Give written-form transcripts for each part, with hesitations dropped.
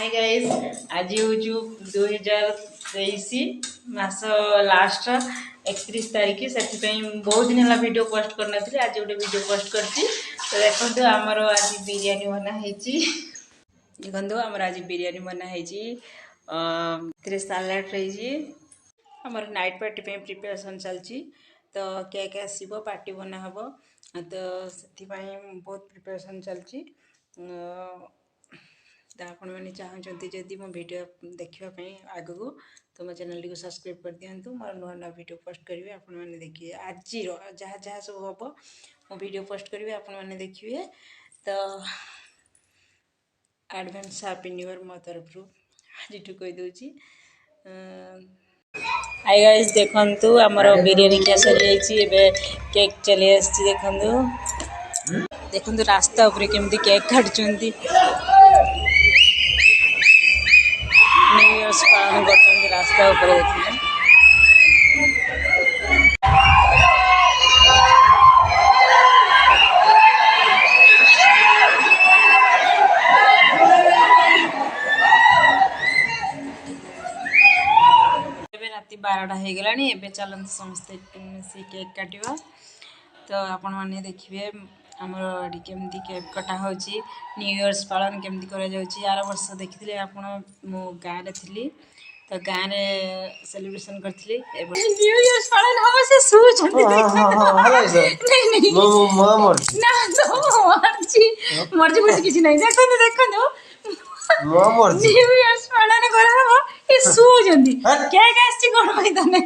Hi guys आज हूँ 2023 मास last 31 तारीख से बहुत दिन है वीडियो पोस्ट करना आज गोटे वीडियो पोस्ट करती तो देखो आमर आज बिरियानी बनाई देखो आमर आज बिरियानी बनाई सालाड रही आमर नाइट पार्टी प्रिपरेशन चलती तो केक आसो पार्टी बना हम तो से बहुत प्रिपरेशन चलती तो आपण मैंने चाहते जदि मो वीडियो देखापी आग को तो मो चैनल को सब्सक्राइब कर दिंतु मोर नुआ नुआ वीडियो पोस्ट करेंगे आपण मैंने देखिए आज जहाँ जहाँ सब हम मो वीडियो पोस्ट करेंगे आपण मैंने देखिए तो एडवांस हैप्पी न्यू ईयर मो तरफ आज कहीदे हाय गाइस देखंतु हमर बिरियानी क्या सरी जाइए केक चली आसी देखंतु रास्ता ऊपर केमती केक काटुंती न्यू इयर्स पालन करते रास्ता ऊपर देखिए राति 12टा हो गला चलते समस्ते मिसी केक काटिबा तो आपण मैंने देखिए आमर केमती केक कटा हो न्यू इयर्स पालन केमती करा यार वर्ष देखी आप मो गाँव थी तो गाँव में सेलिब्रेशन करी न्यू इयर्स पालन हम से मर्जी मर्जी किसी नहीं देखो देखो न्यू इयर्स पालन करा हम ये शुचंती केक आसी कौन भाई तने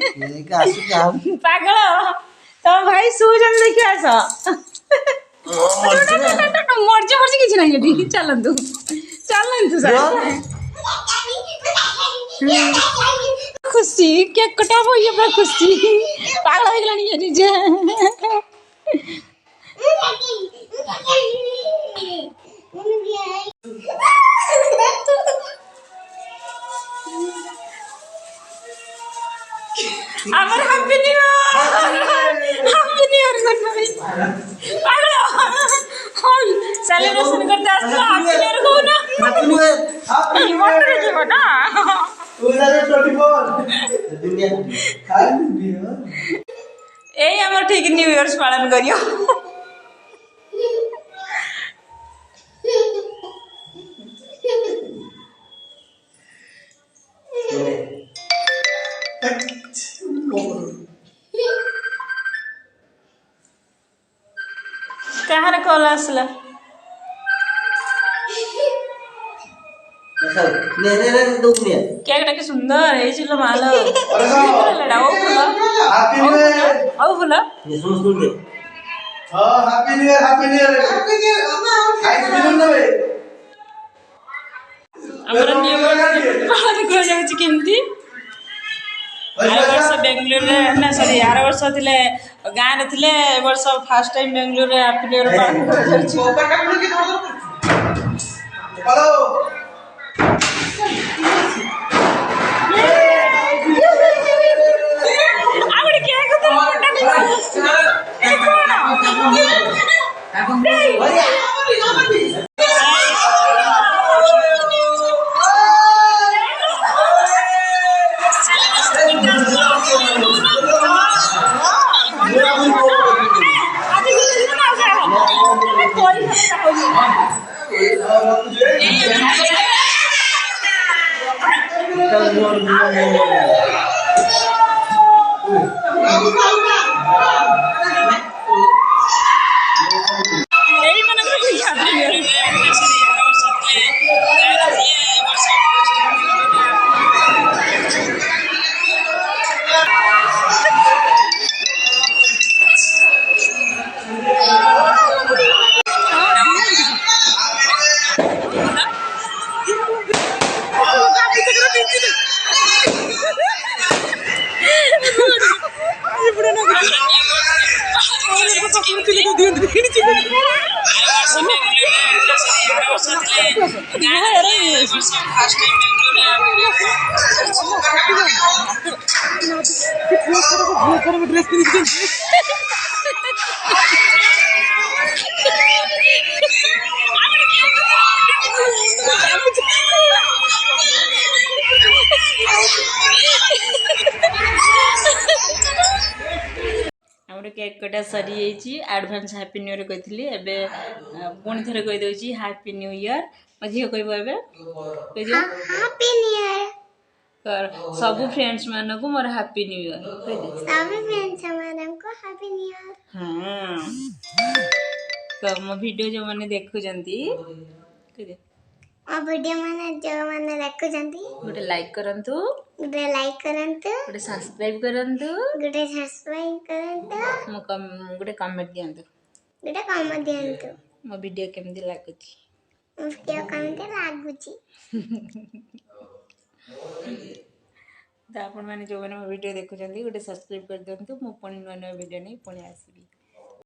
पागल तो भाई शुचंती देखिए आस मर्जी मर्जी किसी नहीं ये चलतु चलतु सर खुशी केक कटा ये पूरा खुशी पागल हो गलानी ये निजे अमर हैप्पी न्यू ईयर करना भाई पागल हम सेलिब्रेशन करते असला हैप्पी न्यू ईयर को ना ये वाटर के बना 2024 दुनिया ए हमर ठीक न्यू इयर्स पालन करियो कहाँ कॉल आसला केक सुंदर है माल फूल केमती वर्ष बेंगलोर ना सॉरी आर वर्ष थे गाँव में थे वर्ष fast time Bangalore happy new year पालन मोर केक कटा सरी जाइए एडवांस हैप्पी न्यू ईयर कही एबे पुणी थे कहीदे हैप्पी न्यू ईयर मो झील कह हैप्पी न्यू ईयर सब फ्रेंड्स मान को मोर हैप्पी न्यू ईयर सभी फ्रेंड्स को हैप्पी न्यू ईयर। हाँ तो मो वीडियो जो मैंने देखुं और वीडियो माने जो माने देखुचंती गोटे लाइक करंतु गोटे सब्सक्राइब करंतु मो गोटे कमेंट दियंतु मो वीडियो केमती लागुची तो आपण मैंने जो मैंने वीडियो देखुं गोटे सब्सक्राइब कर दिंतु मु पुणी नुआ नुआ वीडियो नहीं पुणी आसबि।